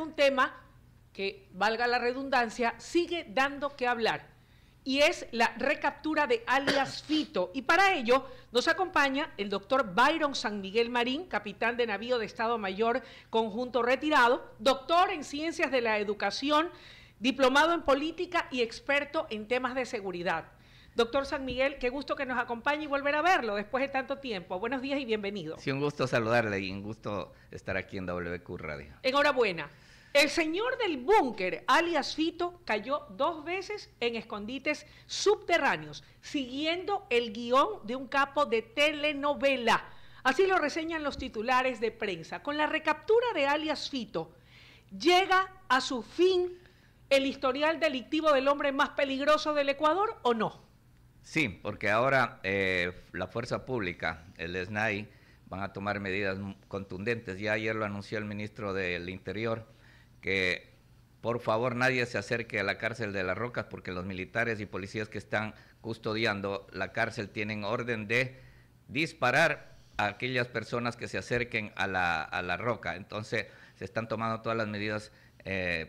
un tema que, valga la redundancia, sigue dando que hablar, y es la recaptura de alias Fito. Y para ello nos acompaña el doctor Byron San Miguel Marín, capitán de navío de Estado Mayor Conjunto retirado, doctor en Ciencias de la Educación, diplomado en Política y experto en temas de seguridad. Doctor San Miguel, qué gusto que nos acompañe y volver a verlo después de tanto tiempo. Buenos días y bienvenido. Sí, un gusto saludarle y un gusto estar aquí en WQ Radio. Enhorabuena. El señor del búnker, alias Fito, cayó 2 veces en escondites subterráneos, siguiendo el guión de un capo de telenovela. Así lo reseñan los titulares de prensa. Con la recaptura de alias Fito, ¿llega a su fin el historial delictivo del hombre más peligroso del Ecuador o no? Sí, porque ahora la fuerza pública, el SNAI, van a tomar medidas contundentes. Ya ayer lo anunció el ministro del Interior, que por favor nadie se acerque a la cárcel de Las Rocas, porque los militares y policías que están custodiando la cárcel tienen orden de disparar a aquellas personas que se acerquen a la roca. Entonces se están tomando todas las medidas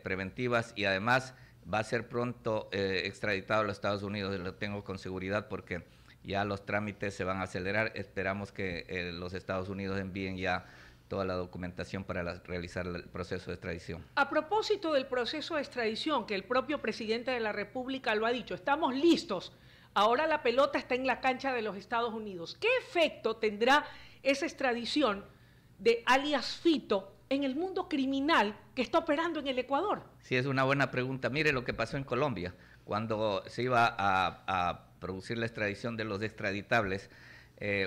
preventivas, y además va a ser pronto extraditado a los Estados Unidos. Lo tengo con seguridad porque ya los trámites se van a acelerar. Esperamos que los Estados Unidos envíen ya toda la documentación para realizar el proceso de extradición. A propósito del proceso de extradición, que el propio presidente de la República lo ha dicho, estamos listos, ahora la pelota está en la cancha de los Estados Unidos. ¿Qué efecto tendrá esa extradición de alias Fito en el mundo criminal que está operando en el Ecuador? Sí, es una buena pregunta. Mire lo que pasó en Colombia, cuando se iba a producir la extradición de los extraditables,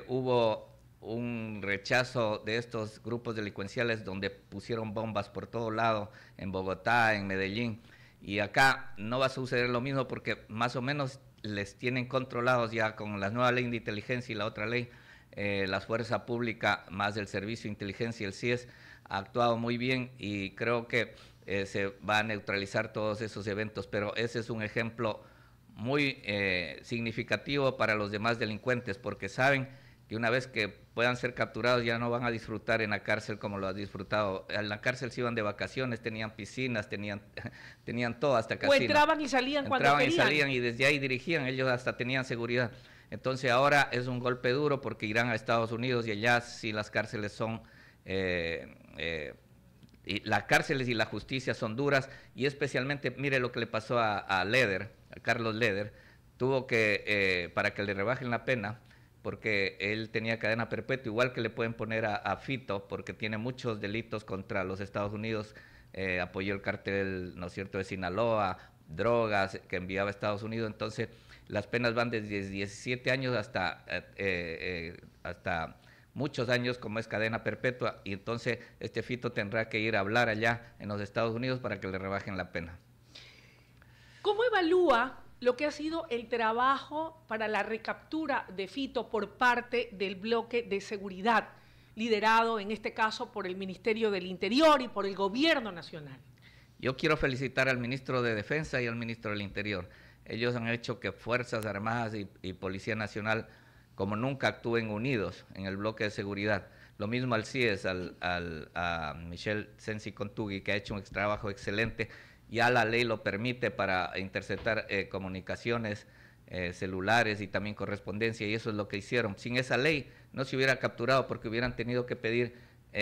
hubo un rechazo de estos grupos delincuenciales donde pusieron bombas por todo lado, en Bogotá, en Medellín, y acá no va a suceder lo mismo porque más o menos les tienen controlados ya con la nueva ley de inteligencia y la otra ley. La fuerza pública más el servicio de inteligencia y el CIES ha actuado muy bien, y creo que se va a neutralizar todos esos eventos, pero ese es un ejemplo muy significativo para los demás delincuentes, porque saben que una vez que puedan ser capturados ya no van a disfrutar en la cárcel como lo han disfrutado. En la cárcel se iban de vacaciones, tenían piscinas, tenían todo, hasta casino. O entraban y salían cuando querían. Entraban y salían y desde ahí dirigían, ellos hasta tenían seguridad. Entonces ahora es un golpe duro porque irán a Estados Unidos, y allá sí las cárceles son... y las cárceles y la justicia son duras, y especialmente, mire lo que le pasó a Leder, a Carlos Leder, tuvo que, para que le rebajen la pena, porque él tenía cadena perpetua, igual que le pueden poner a Fito, porque tiene muchos delitos contra los Estados Unidos, apoyó el cártel, ¿no es cierto?, de Sinaloa, drogas que enviaba a Estados Unidos. Entonces las penas van desde 17 años hasta muchos años, como es cadena perpetua, y entonces este Fito tendrá que ir a hablar allá en los Estados Unidos para que le rebajen la pena. ¿Cómo evalúa lo que ha sido el trabajo para la recaptura de Fito por parte del bloque de seguridad, liderado en este caso por el Ministerio del Interior y por el Gobierno Nacional? Yo quiero felicitar al ministro de Defensa y al ministro del Interior. Ellos han hecho que Fuerzas Armadas y Policía Nacional como nunca actúen unidos en el bloque de seguridad. Lo mismo al CIES, a Michelle Sensi Contugui, que ha hecho un trabajo excelente. Ya la ley lo permite para interceptar comunicaciones, celulares y también correspondencia, y eso es lo que hicieron. Sin esa ley no se hubiera capturado, porque hubieran tenido que pedir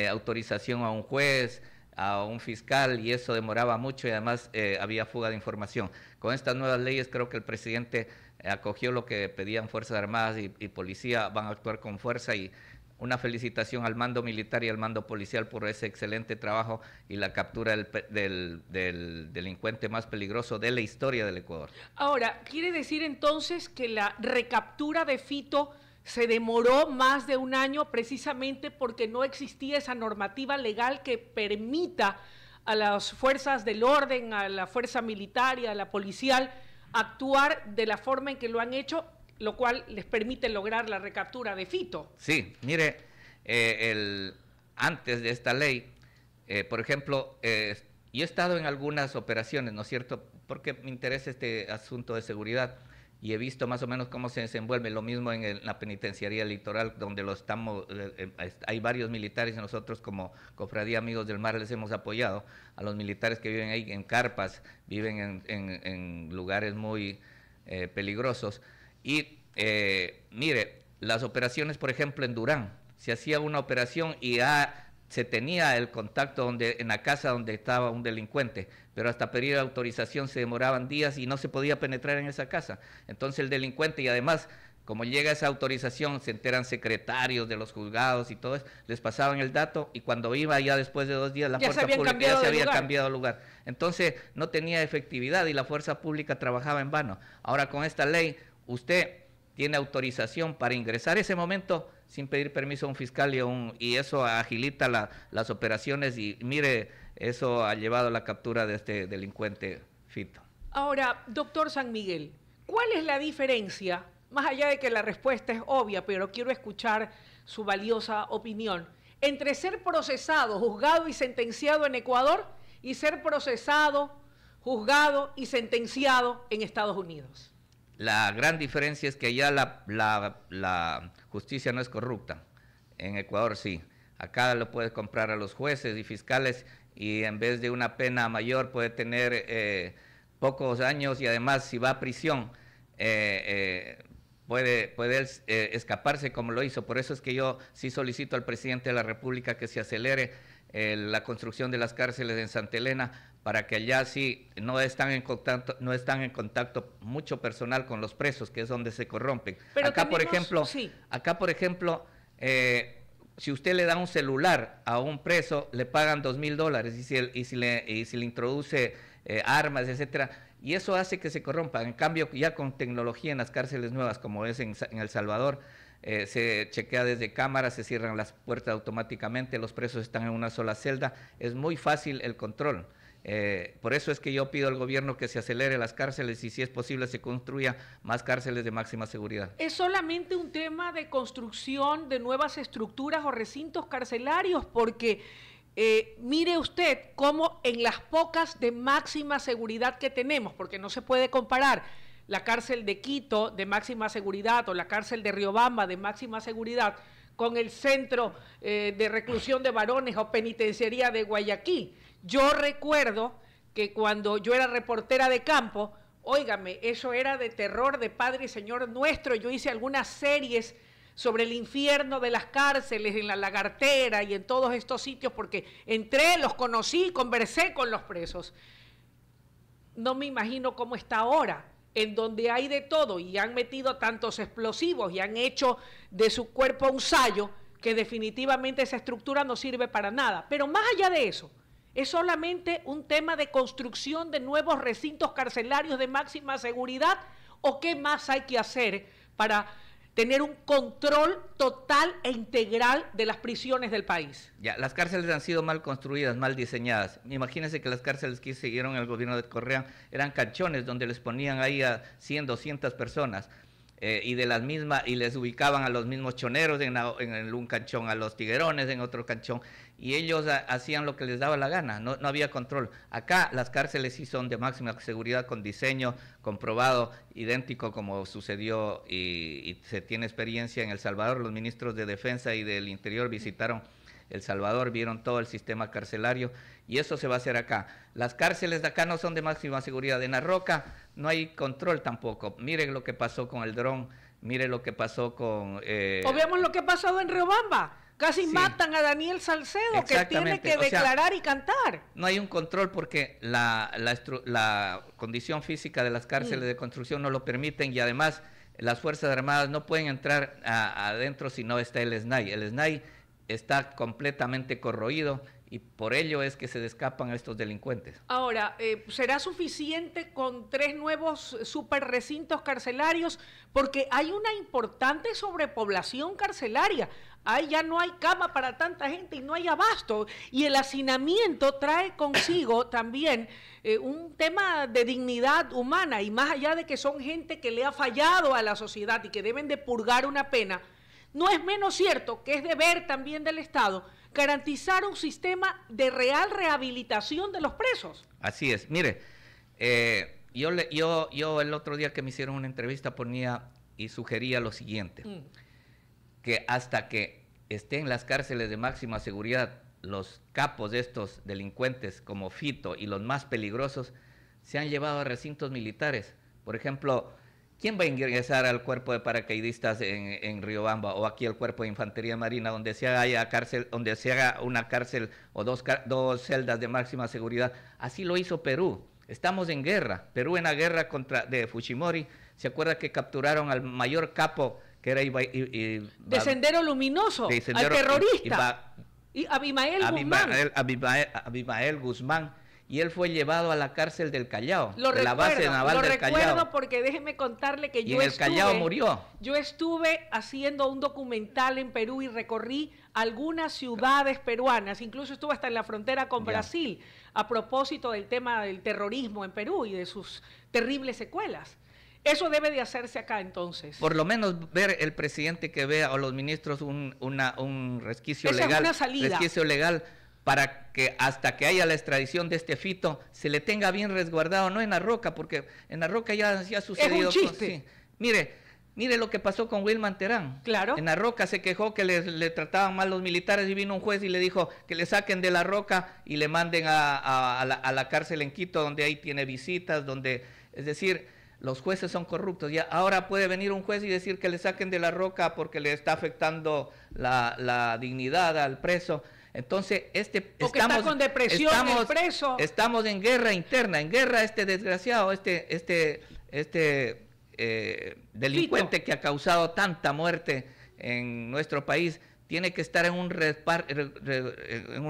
autorización a un juez, a un fiscal, y eso demoraba mucho, y además había fuga de información. Con estas nuevas leyes creo que el presidente acogió lo que pedían Fuerzas Armadas y Policía, van a actuar con fuerza, y una felicitación al mando militar y al mando policial por ese excelente trabajo y la captura del delincuente más peligroso de la historia del Ecuador. Ahora, ¿quiere decir entonces que la recaptura de Fito se demoró más de 1 año precisamente porque no existía esa normativa legal que permita a las fuerzas del orden, a la fuerza militar y a la policial actuar de la forma en que lo han hecho, lo cual les permite lograr la recaptura de Fito? Sí, mire, antes de esta ley, por ejemplo, yo he estado en algunas operaciones, ¿no es cierto?, porque me interesa este asunto de seguridad, y he visto más o menos cómo se desenvuelve. Lo mismo en la penitenciaría litoral, donde hay varios militares y nosotros como Cofradía Amigos del Mar les hemos apoyado a los militares que viven ahí en carpas, viven en lugares muy peligrosos. Y mire, las operaciones, por ejemplo, en Durán, se hacía una operación y se tenía el contacto en la casa donde estaba un delincuente, pero hasta pedir autorización se demoraban días y no se podía penetrar en esa casa. Entonces el delincuente, y además, como llega esa autorización, se enteran secretarios de los juzgados y todo eso, les pasaban el dato y cuando iba ya después de 2 días la fuerza pública ya se había cambiado de lugar. Entonces no tenía efectividad y la fuerza pública trabajaba en vano. Ahora con esta ley, usted tiene autorización para ingresar ese momento sin pedir permiso a un fiscal y eso agilita las operaciones y mire, eso ha llevado a la captura de este delincuente Fito. Ahora, doctor San Miguel, ¿cuál es la diferencia, más allá de que la respuesta es obvia, pero quiero escuchar su valiosa opinión, entre ser procesado, juzgado y sentenciado en Ecuador y ser procesado, juzgado y sentenciado en Estados Unidos? La gran diferencia es que allá la justicia no es corrupta. En Ecuador sí. Acá lo puede comprar a los jueces y fiscales y en vez de una pena mayor puede tener pocos años y además si va a prisión puede escaparse como lo hizo. Por eso es que yo sí solicito al presidente de la República que se acelere la construcción de las cárceles en Santa Elena para que allá sí no están en contacto mucho personal con los presos, que es donde se corrompen. Pero acá, por ejemplo, si usted le da un celular a un preso, le pagan $2,000 y si le introduce armas, etcétera, y eso hace que se corrompan. En cambio, ya con tecnología en las cárceles nuevas, como es en El Salvador, se chequea desde cámaras, se cierran las puertas automáticamente, los presos están en una sola celda, es muy fácil el control. Por eso es que yo pido al gobierno que se acelere las cárceles y si es posible se construya más cárceles de máxima seguridad. ¿Es solamente un tema de construcción de nuevas estructuras o recintos carcelarios? Porque mire usted cómo en las pocas de máxima seguridad que tenemos, porque no se puede comparar la cárcel de Quito de máxima seguridad o la cárcel de Riobamba de máxima seguridad con el centro de reclusión de varones o penitenciaría de Guayaquil. Yo recuerdo que cuando yo era reportera de campo, óigame, eso era de terror de Padre y Señor Nuestro. Yo hice algunas series sobre el infierno de las cárceles en La Lagartera y en todos estos sitios porque entré, los conocí, conversé con los presos. No me imagino cómo está ahora, en donde hay de todo y han metido tantos explosivos y han hecho de su cuerpo un sayo que definitivamente esa estructura no sirve para nada. Pero más allá de eso, ¿es solamente un tema de construcción de nuevos recintos carcelarios de máxima seguridad o qué más hay que hacer para tener un control total e integral de las prisiones del país? Ya, las cárceles han sido mal construidas, mal diseñadas. Imagínense que las cárceles que siguieron el gobierno de Correa eran canchones donde les ponían ahí a 100, 200 personas. Y les ubicaban a los mismos choneros en un canchón, a los tiguerones en otro canchón, y ellos hacían lo que les daba la gana, no había control. Acá las cárceles sí son de máxima seguridad, con diseño comprobado, idéntico como sucedió y se tiene experiencia en El Salvador. Los ministros de Defensa y del Interior visitaron El Salvador, vieron todo el sistema carcelario y eso se va a hacer acá. Las cárceles de acá no son de máxima seguridad. En La Roca no hay control tampoco. Miren lo que pasó con el dron, miren lo que pasó con... O vemos lo que ha pasado en Riobamba. Casi matan a Daniel Salcedo, que tiene que declarar y cantar. No hay un control porque la condición física de las cárceles de construcción no lo permiten y además las Fuerzas Armadas no pueden entrar adentro si no está el SNAI. El SNAI está completamente corroído y por ello es que se escapan estos delincuentes. Ahora, ¿será suficiente con 3 nuevos super recintos carcelarios? Porque hay una importante sobrepoblación carcelaria. Ahí ya no hay cama para tanta gente y no hay abasto. Y el hacinamiento trae consigo también un tema de dignidad humana. Y más allá de que son gente que le ha fallado a la sociedad y que deben de purgar una pena, no es menos cierto que es deber también del Estado garantizar un sistema de real rehabilitación de los presos. Así es. Mire, yo el otro día que me hicieron una entrevista ponía y sugería lo siguiente, que hasta que estén en las cárceles de máxima seguridad los capos de estos delincuentes como Fito y los más peligrosos, se han llevado a recintos militares. Por ejemplo, ¿quién va a ingresar al cuerpo de paracaidistas en Riobamba o aquí al cuerpo de infantería marina donde se haga una cárcel o dos celdas de máxima seguridad? Así lo hizo Perú. Estamos en guerra. Perú en la guerra de Fujimori, ¿se acuerda que capturaron al mayor capo que era de Sendero Luminoso, al terrorista? Y Abimael Guzmán, y él fue llevado a la cárcel del Callao, la base naval del Callao. Lo recuerdo porque déjeme contarle que en el Callao murió. Yo estuve haciendo un documental en Perú y recorrí algunas ciudades peruanas, incluso estuve hasta en la frontera con Brasil, a propósito del tema del terrorismo en Perú y de sus terribles secuelas. Eso debe de hacerse acá entonces. Por lo menos ver el presidente que vea o los ministros un resquicio legal. Esa es una salida. Resquicio legal para que hasta que haya la extradición de este Fito se le tenga bien resguardado, no en La Roca, porque en La Roca ya ha sucedido. Es un chiste. Mire lo que pasó con Wilman Terán. Claro. En La Roca se quejó que le trataban mal los militares y vino un juez y le dijo que le saquen de La Roca y le manden a la cárcel en Quito, donde ahí tiene visitas, es decir, los jueces son corruptos. Ya ahora puede venir un juez y decir que le saquen de La Roca porque le está afectando la dignidad al preso. Entonces, porque está con depresión el preso. Estamos en guerra interna, en guerra desgraciado, delincuente que ha causado tanta muerte en nuestro país, tiene que estar en un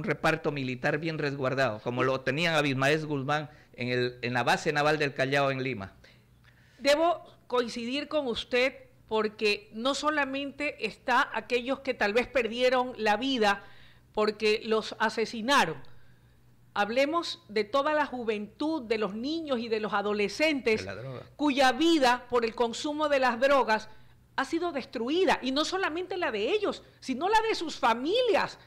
reparto militar bien resguardado, como lo tenían Abimael Guzmán en la base naval del Callao en Lima. Debo coincidir con usted porque no solamente está aquellos que tal vez perdieron la vida porque los asesinaron. Hablemos de toda la juventud, de los niños y de los adolescentes cuya vida por el consumo de las drogas ha sido destruida. Y no solamente la de ellos, sino la de sus familias.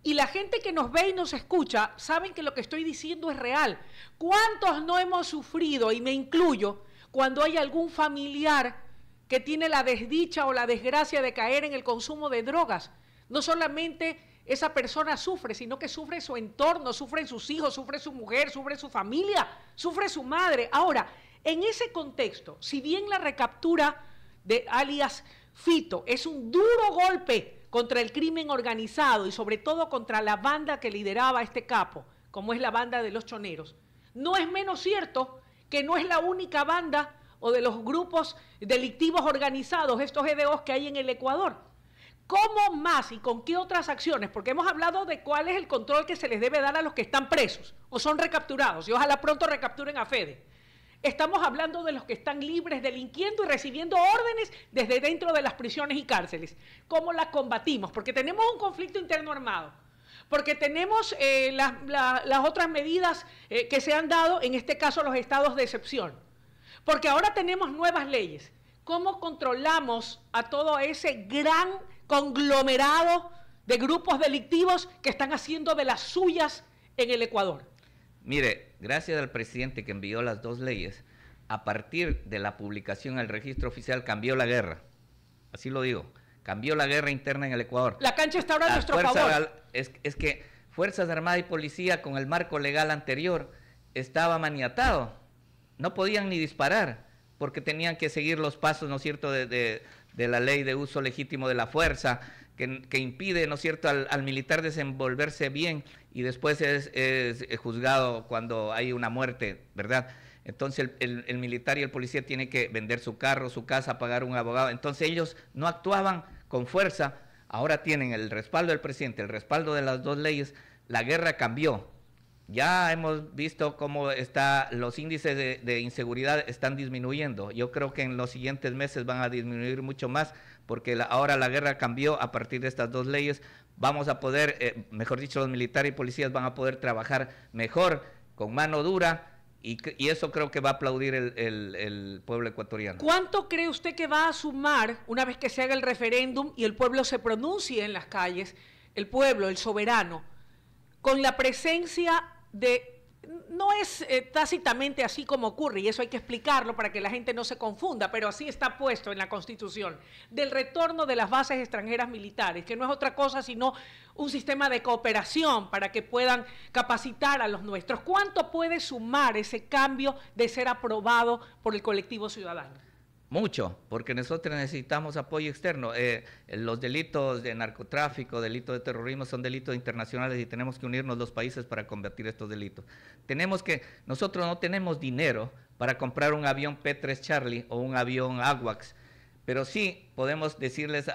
Y la gente que nos ve y nos escucha saben que lo que estoy diciendo es real. ¿Cuántos no hemos sufrido, y me incluyo, cuando hay algún familiar que tiene la desdicha o la desgracia de caer en el consumo de drogas? No solamente esa persona sufre, sino que sufre su entorno, sufren sus hijos, sufre su mujer, sufre su familia, sufre su madre. Ahora, en ese contexto, si bien la recaptura de alias Fito es un duro golpe contra el crimen organizado y sobre todo contra la banda que lideraba este capo, como es la banda de los choneros, no es menos cierto que no es la única banda o de los grupos delictivos organizados, estos EDOs que hay en el Ecuador. ¿Cómo más y con qué otras acciones? Porque hemos hablado de cuál es el control que se les debe dar a los que están presos o son recapturados, y ojalá pronto recapturen a Fede. Estamos hablando de los que están libres, delinquiendo y recibiendo órdenes desde dentro de las prisiones y cárceles. ¿Cómo las combatimos? Porque tenemos un conflicto interno armado, porque tenemos las otras medidas que se han dado, en este caso los estados de excepción, porque ahora tenemos nuevas leyes. ¿Cómo controlamos a todo ese gran conglomerado de grupos delictivos que están haciendo de las suyas en el Ecuador? Mire, gracias al presidente que envió las dos leyes, a partir de la publicación en el registro oficial cambió la guerra. Así lo digo, cambió la guerra interna en el Ecuador. La cancha está ahora a nuestro favor. Es que Fuerzas Armadas y Policía con el marco legal anterior estaba maniatado. No podían ni disparar porque tenían que seguir los pasos, ¿no es cierto?, de la ley de uso legítimo de la fuerza, que impide, ¿no es cierto?, al militar desenvolverse bien y después es juzgado cuando hay una muerte, ¿verdad? Entonces el militar y el policía tienen que vender su carro, su casa, pagar un abogado. Entonces ellos no actuaban con fuerza. Ahora tienen el respaldo del presidente, el respaldo de las dos leyes. La guerra cambió. Ya hemos visto cómo los índices de inseguridad están disminuyendo. Yo creo que en los siguientes meses van a disminuir mucho más porque ahora la guerra cambió a partir de estas dos leyes. Vamos a poder, mejor dicho, los militares y policías van a poder trabajar mejor, con mano dura, y eso creo que va a aplaudir el pueblo ecuatoriano. ¿Cuánto cree usted que va a sumar una vez que se haga el referéndum y el pueblo se pronuncie en las calles, el pueblo, el soberano, con la presencia de no es tácitamente así como ocurre, y eso hay que explicarlo para que la gente no se confunda, pero así está puesto en la Constitución, del retorno de las bases extranjeras militares, que no es otra cosa sino un sistema de cooperación para que puedan capacitar a los nuestros. ¿Cuánto puede sumar ese cambio de ser aprobado por el colectivo ciudadano? Mucho, porque nosotros necesitamos apoyo externo. Los delitos de narcotráfico, delitos de terrorismo son delitos internacionales y tenemos que unirnos los países para combatir estos delitos. Nosotros no tenemos dinero para comprar un avión P-3 Charlie o un avión AWACS, pero sí podemos decirles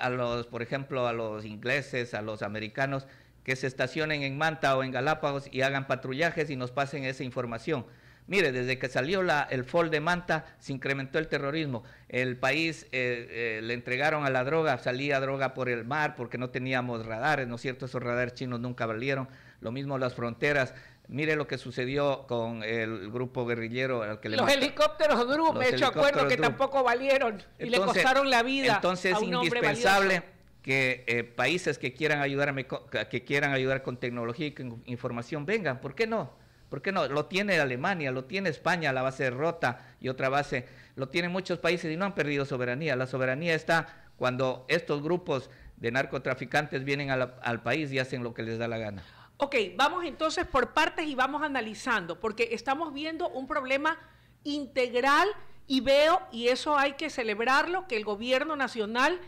por ejemplo, a los ingleses, a los americanos, que se estacionen en Manta o en Galápagos y hagan patrullajes y nos pasen esa información. Mire, desde que salió el FOL de Manta, se incrementó el terrorismo. El país le entregaron a la droga, salía droga por el mar porque no teníamos radares, ¿no es cierto? Esos radares chinos nunca valieron. Lo mismo las fronteras. Mire lo que sucedió con el grupo guerrillero. Los helicópteros Drum, me he hecho acuerdo que tampoco valieron y le costaron la vida a un hombre indispensable que países que quieran ayudar con tecnología y con información vengan. ¿Por qué no? ¿Por qué no? Lo tiene Alemania, lo tiene España, la base de Rota y otra base, lo tienen muchos países y no han perdido soberanía. La soberanía está cuando estos grupos de narcotraficantes vienen al país y hacen lo que les da la gana. Ok, vamos entonces por partes y vamos analizando, porque estamos viendo un problema integral y veo, y eso hay que celebrarlo, que el gobierno nacional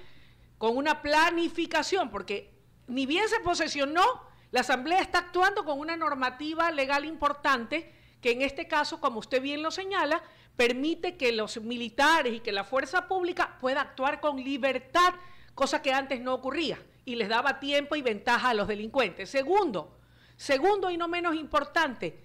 con una planificación, porque ni bien se posesionó, la Asamblea está actuando con una normativa legal importante que en este caso, como usted bien lo señala, permite que los militares y que la fuerza pública pueda actuar con libertad, cosa que antes no ocurría, y les daba tiempo y ventaja a los delincuentes. Segundo y no menos importante,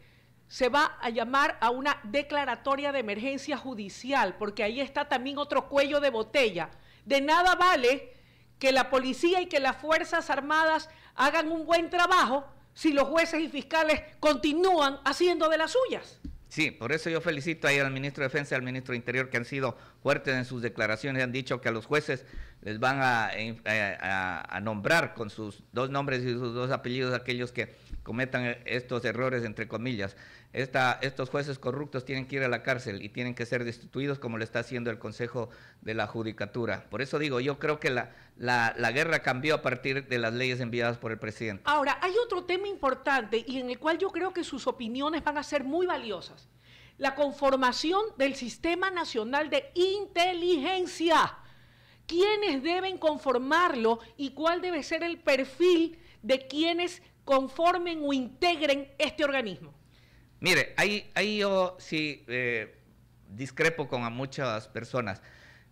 se va a llamar a una declaratoria de emergencia judicial, porque ahí está también otro cuello de botella. De nada vale que la policía y que las Fuerzas Armadas hagan un buen trabajo si los jueces y fiscales continúan haciendo de las suyas. Sí, por eso yo felicito ahí al ministro de Defensa y al ministro de Interior, que han sido fuertes en sus declaraciones, han dicho que a los jueces les van a nombrar con sus 2 nombres y sus 2 apellidos aquellos que cometan estos errores, entre comillas. Estos jueces corruptos tienen que ir a la cárcel y tienen que ser destituidos, como le está haciendo el Consejo de la Judicatura. Por eso digo, yo creo que la guerra cambió a partir de las leyes enviadas por el presidente. Ahora, hay otro tema importante y en el cual yo creo que sus opiniones van a ser muy valiosas. La conformación del Sistema Nacional de Inteligencia. ¿Quiénes deben conformarlo y cuál debe ser el perfil de quienes conformen o integren este organismo? Mire, ahí yo sí discrepo con muchas personas.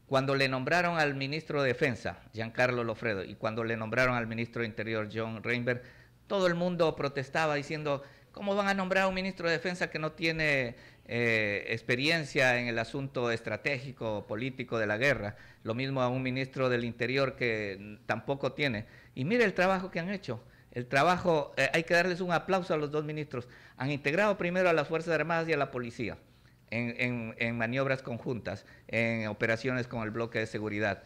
Cuando le nombraron al ministro de Defensa, Giancarlo Lofredo, y cuando le nombraron al ministro de Interior, John Reinberg, todo el mundo protestaba diciendo, ¿cómo van a nombrar a un ministro de Defensa que no tiene experiencia en el asunto estratégico, político de la guerra? Lo mismo a un ministro del Interior que tampoco tiene. Y mire el trabajo que han hecho. El trabajo, hay que darles un aplauso a los 2 ministros. Han integrado primero a las Fuerzas Armadas y a la policía en maniobras conjuntas, en operaciones con el bloque de seguridad.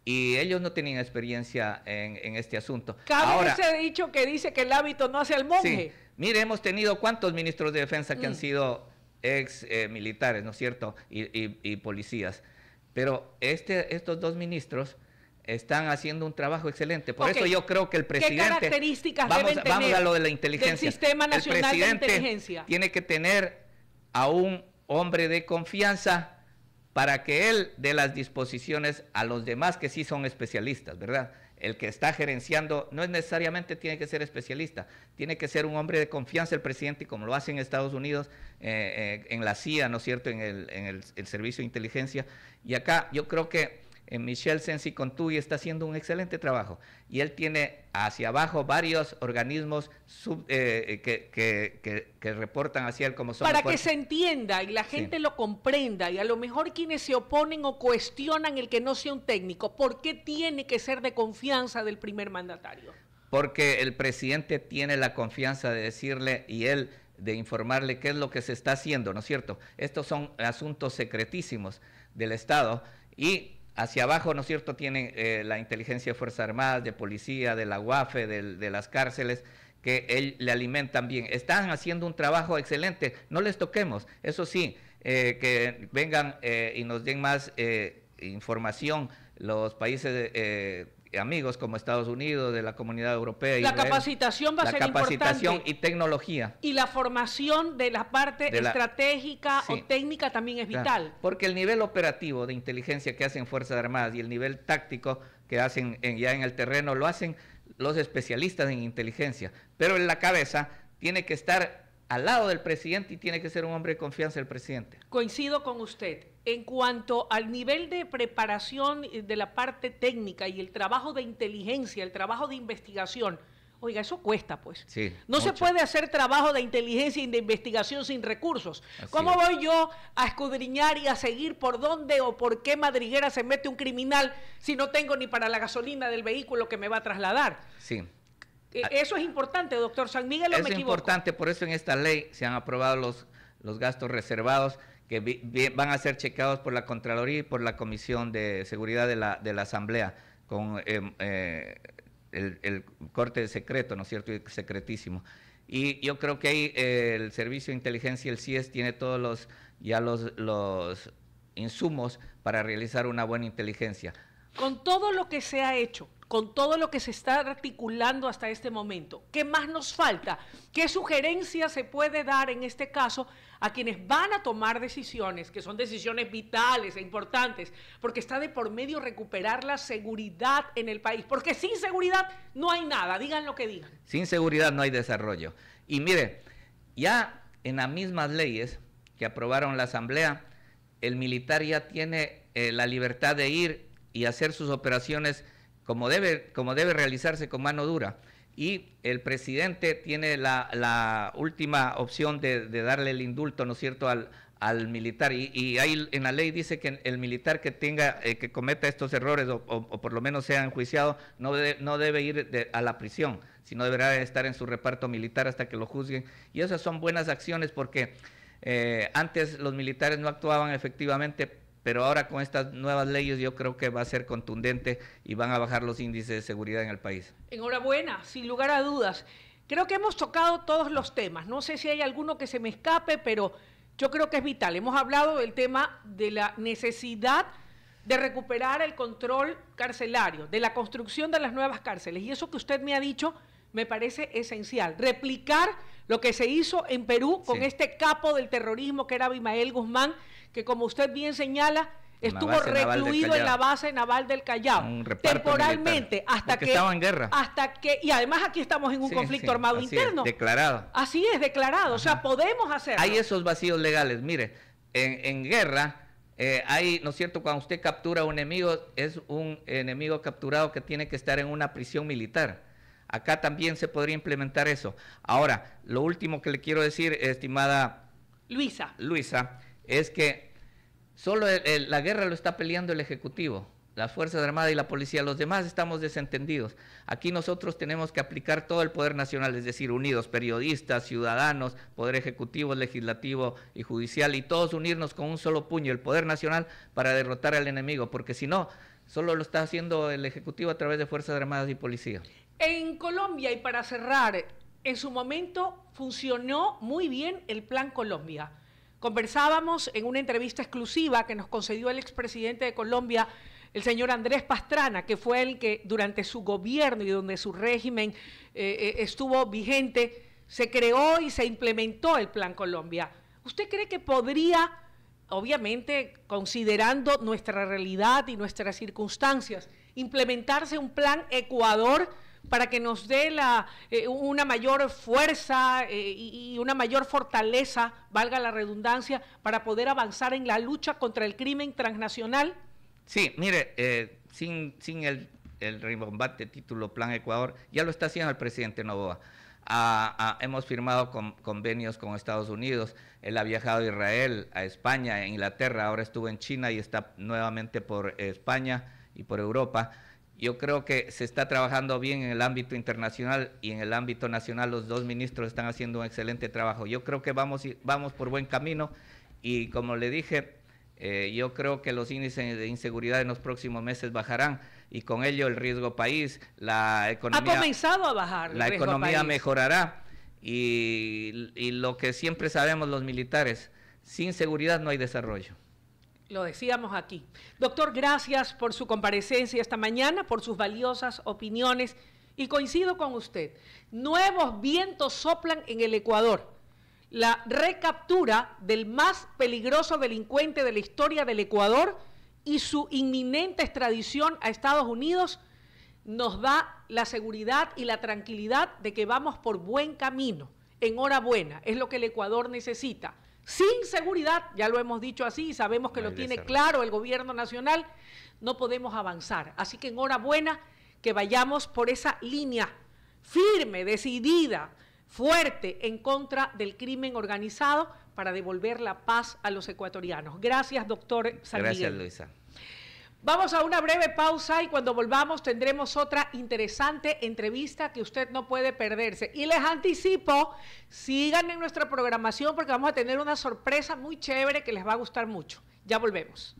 Y ellos no tenían experiencia en este asunto. Cabe ese dicho que dice que el hábito no hace al monje. Sí. Mire, hemos tenido cuántos ministros de defensa que han sido ex militares, ¿no es cierto? Y policías. Pero estos 2 ministros están haciendo un trabajo excelente. Por eso yo creo que el presidente... ¿Qué características deben tener vamos a lo de la inteligencia. Del Sistema Nacional de Inteligencia? Tiene que tener a un hombre de confianza para que él dé las disposiciones a los demás que sí son especialistas, ¿verdad? El que está gerenciando no es necesariamente tiene que ser especialista, tiene que ser un hombre de confianza el presidente, como lo hace en Estados Unidos, en la CIA, ¿no es cierto?, en el Servicio de Inteligencia. Y acá yo creo que Michel Sensi Contuy está haciendo un excelente trabajo y él tiene hacia abajo varios organismos que reportan hacia él como son. Para que se entienda y la gente lo comprenda, y a lo mejor quienes se oponen o cuestionan el que no sea un técnico, ¿por qué tiene que ser de confianza del primer mandatario? Porque el presidente tiene la confianza de decirle y él de informarle qué es lo que se está haciendo, ¿no es cierto? Estos son asuntos secretísimos del Estado y hacia abajo, ¿no es cierto?, tienen la inteligencia de Fuerzas Armadas, de policía, de la UAFE, de las cárceles, que él le alimentan bien. Están haciendo un trabajo excelente, no les toquemos, eso sí, que vengan y nos den más información los países amigos como Estados Unidos, de la Comunidad Europea. La capacitación va a ser importante. La capacitación y tecnología. Y la formación de la parte estratégica o técnica también es vital. Porque el nivel operativo de inteligencia que hacen Fuerzas Armadas y el nivel táctico que hacen ya en el terreno lo hacen los especialistas en inteligencia. Pero en la cabeza tiene que estar al lado del presidente y tiene que ser un hombre de confianza del presidente. Coincido con usted. En cuanto al nivel de preparación de la parte técnica y el trabajo de inteligencia, el trabajo de investigación, oiga, eso cuesta, pues. Sí, no mucho. Se puede hacer trabajo de inteligencia y de investigación sin recursos. Así ¿Cómo es. voy yo a escudriñar y a seguir por dónde o por qué madriguera se mete un criminal si no tengo ni para la gasolina del vehículo que me va a trasladar? Sí. Eso es importante, doctor San Miguel, ¿o me equivoco? Es importante, por eso en esta ley se han aprobado los gastos reservados que van a ser checados por la Contraloría y por la Comisión de Seguridad de la Asamblea con el corte de secreto, ¿no es cierto?, y secretísimo. Y yo creo que ahí el Servicio de Inteligencia y el CIES tiene todos los insumos para realizar una buena inteligencia. Con todo lo que se ha hecho, con todo lo que se está articulando hasta este momento, ¿qué más nos falta? ¿Qué sugerencia se puede dar en este caso a quienes van a tomar decisiones, que son decisiones vitales e importantes, porque está de por medio recuperar la seguridad en el país? Porque sin seguridad no hay nada, digan lo que digan. Sin seguridad no hay desarrollo. Y mire, ya en las mismas leyes que aprobaron la Asamblea, el militar ya tiene la libertad de ir y hacer sus operaciones como debe realizarse con mano dura. Y el presidente tiene la última opción de darle el indulto, ¿no es cierto?, al militar. Y ahí en la ley dice que el militar que que cometa estos errores o por lo menos sea enjuiciado no debe ir a la prisión, sino deberá estar en su reparto militar hasta que lo juzguen. Y esas son buenas acciones porque antes los militares no actuaban efectivamente, pero ahora con estas nuevas leyes yo creo que va a ser contundente y van a bajar los índices de seguridad en el país. Enhorabuena, sin lugar a dudas. Creo que hemos tocado todos los temas. No sé si hay alguno que se me escape, pero yo creo que es vital. Hemos hablado del tema de la necesidad de recuperar el control carcelario, de la construcción de las nuevas cárceles. Y eso que usted me ha dicho me parece esencial. Replicar lo que se hizo en Perú con este capo del terrorismo que era Abimael Guzmán, que como usted bien señala, estuvo recluido en la base naval del Callao, temporalmente, hasta que estaba en guerra. Y además aquí estamos en un conflicto armado interno. Declarado. Así es, declarado. Ajá. O sea, podemos hacerlo. Hay esos vacíos legales. Mire, en guerra hay, ¿no es cierto?, cuando usted captura a un enemigo, es un enemigo capturado que tiene que estar en una prisión militar. Acá también se podría implementar eso. Ahora, lo último que le quiero decir, estimada Luisa, es que solo la guerra lo está peleando el Ejecutivo, las Fuerzas Armadas y la Policía. Los demás estamos desentendidos. Aquí nosotros tenemos que aplicar todo el poder nacional, es decir, unidos, periodistas, ciudadanos, poder ejecutivo, legislativo y judicial, y todos unirnos con un solo puño, el poder nacional, para derrotar al enemigo, porque si no, solo lo está haciendo el Ejecutivo a través de Fuerzas Armadas y Policía. En Colombia, y para cerrar, en su momento funcionó muy bien el Plan Colombia. Conversábamos en una entrevista exclusiva que nos concedió el expresidente de Colombia, el señor Andrés Pastrana, que fue el que durante su gobierno y donde su régimen estuvo vigente, se creó y se implementó el Plan Colombia. ¿Usted cree que podría, obviamente considerando nuestra realidad y nuestras circunstancias, implementarse un Plan Ecuador para que nos dé una mayor fuerza y una mayor fortaleza, valga la redundancia, para poder avanzar en la lucha contra el crimen transnacional? Sí, mire, sin el rimbombante título Plan Ecuador, ya lo está haciendo el presidente Noboa. Hemos firmado convenios con Estados Unidos, él ha viajado a Israel, a España, a Inglaterra, ahora estuvo en China y está nuevamente por España y por Europa. Yo creo que se está trabajando bien en el ámbito internacional y en el ámbito nacional. Los dos ministros están haciendo un excelente trabajo. Yo creo que vamos por buen camino y, como le dije, yo creo que los índices de inseguridad en los próximos meses bajarán. y con ello el riesgo país, la economía... Ha comenzado a bajar. La economía mejorará y lo que siempre sabemos los militares, sin seguridad no hay desarrollo. Lo decíamos aquí. Doctor, gracias por su comparecencia esta mañana, por sus valiosas opiniones, y coincido con usted. Nuevos vientos soplan en el Ecuador. La recaptura del más peligroso delincuente de la historia del Ecuador y su inminente extradición a Estados Unidos nos da la seguridad y la tranquilidad de que vamos por buen camino. Enhorabuena, es lo que el Ecuador necesita. Sin seguridad, ya lo hemos dicho así y sabemos que lo tiene claro el gobierno nacional, no podemos avanzar. Así que enhorabuena que vayamos por esa línea firme, decidida, fuerte en contra del crimen organizado para devolver la paz a los ecuatorianos. Gracias, doctor San Miguel. Gracias, Luisa. Vamos a una breve pausa y cuando volvamos tendremos otra interesante entrevista que usted no puede perderse. Y les anticipo, sigan en nuestra programación porque vamos a tener una sorpresa muy chévere que les va a gustar mucho. Ya volvemos.